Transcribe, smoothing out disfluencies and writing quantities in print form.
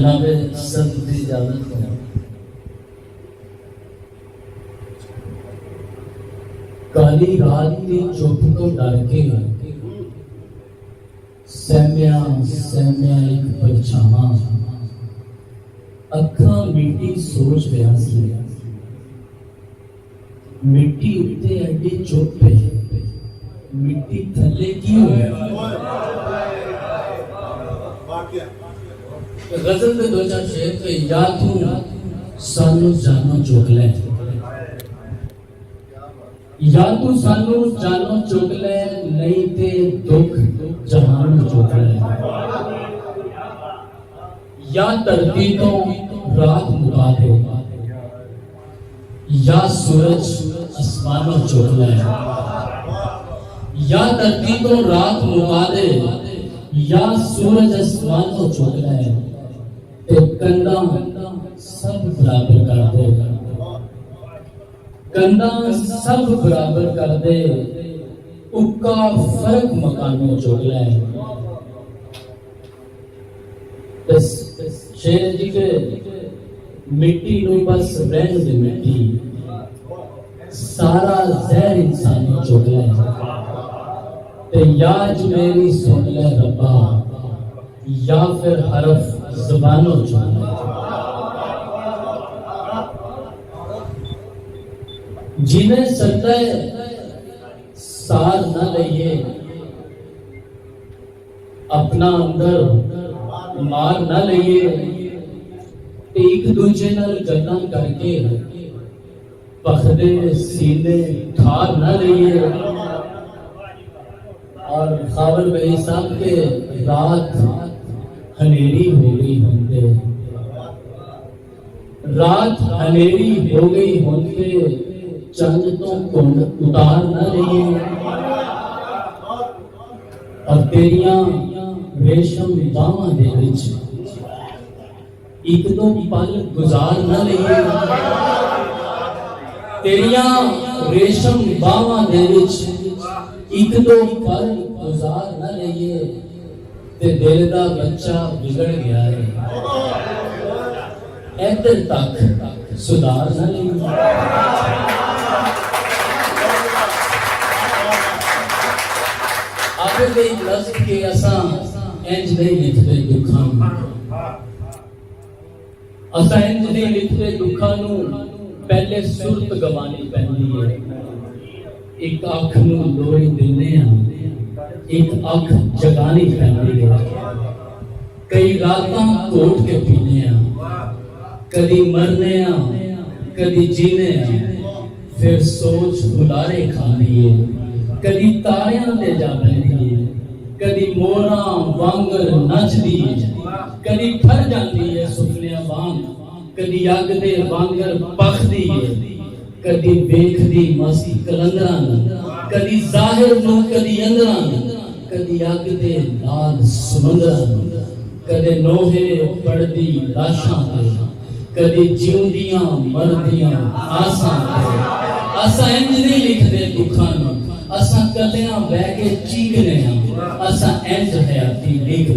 जनाब सब की इजाजत है। काली रात की चुप तो डर के सहमिया सहमिया एक परछावा अखा मिट्टी सोच रहा सी। मिट्टी उत्ते एडी चुप है, मिट्टी थले की होया। गजल में दो चार शेर थे, या तू सानू जानो चुक ले, या तू सानू जानो चुक ले, नहीं ते दुख जहान चुक ले। या धरती तो रात मुका दे, या सूरज आसमानों चुक ले। या धरती तो रात मुका दे, या सूरज आसमानों चुक ले। ते कंधा सब बराबर कर दे, कंधा सब बराबर कर दे, उक्का फर्क मकानों चुक ले। शेर जी के मिट्टी नु बस रहन दे मिट्टी, सारा जहर इंसान चुक ले। ते या जो मेरी सुन ले रब्बा, या फिर हरफ ज़ुबानों चुक ले। जिन्हें सत्य सार न लइए, अपना अंदर मार न लइए, एक दूजे नाल गल्लां करके पखदे सीने ठार न लइए। और खावर भाई साहब के रात हनेरी हो गई होंगे, रात हनेरी हो गई होंगे, चंद तो कुंड उतार न रही। और तेरिया रेशम बावां दे विच एक दो पल गुजार न रही। तेरिया रेशम बावां दे विच एक दो पल गुजार न रही। ते दिल दा बच्चा बिगड़ गया है, इधर तक सुधार न रही। आगे एक लफ्ज़ के असा इंज नहीं लिखते दुखां, असा इंज नहीं लिखते दुखां नू, पहले सुरत गवानी पैंदी है। एक अख नू लोई देने एक अख जगानी पैंदी है। कई रातां घोट के पीने कदी मरने कदी जीने, फिर सोच बुलारे खानी है। कदी तारियां ते जा बैठी, कदी मोरा वांगर नचदी, कदी ठर जाती है सुपनियां वांग, कदी अग दे वांगर पखदी है। कदी देखदी मसी कलंदरां, कदी जाहिर नू कदी अंदरां, कदी अग दे लाल समुंदरां, कदे नोहे पड़दी लाशां ते, कदी जिउंदियां मरदियां आसां ते। असा इंज नहीं लिखदे दुखां नू, असा कलियां बह के चीकने, असा इंज हयाती लिख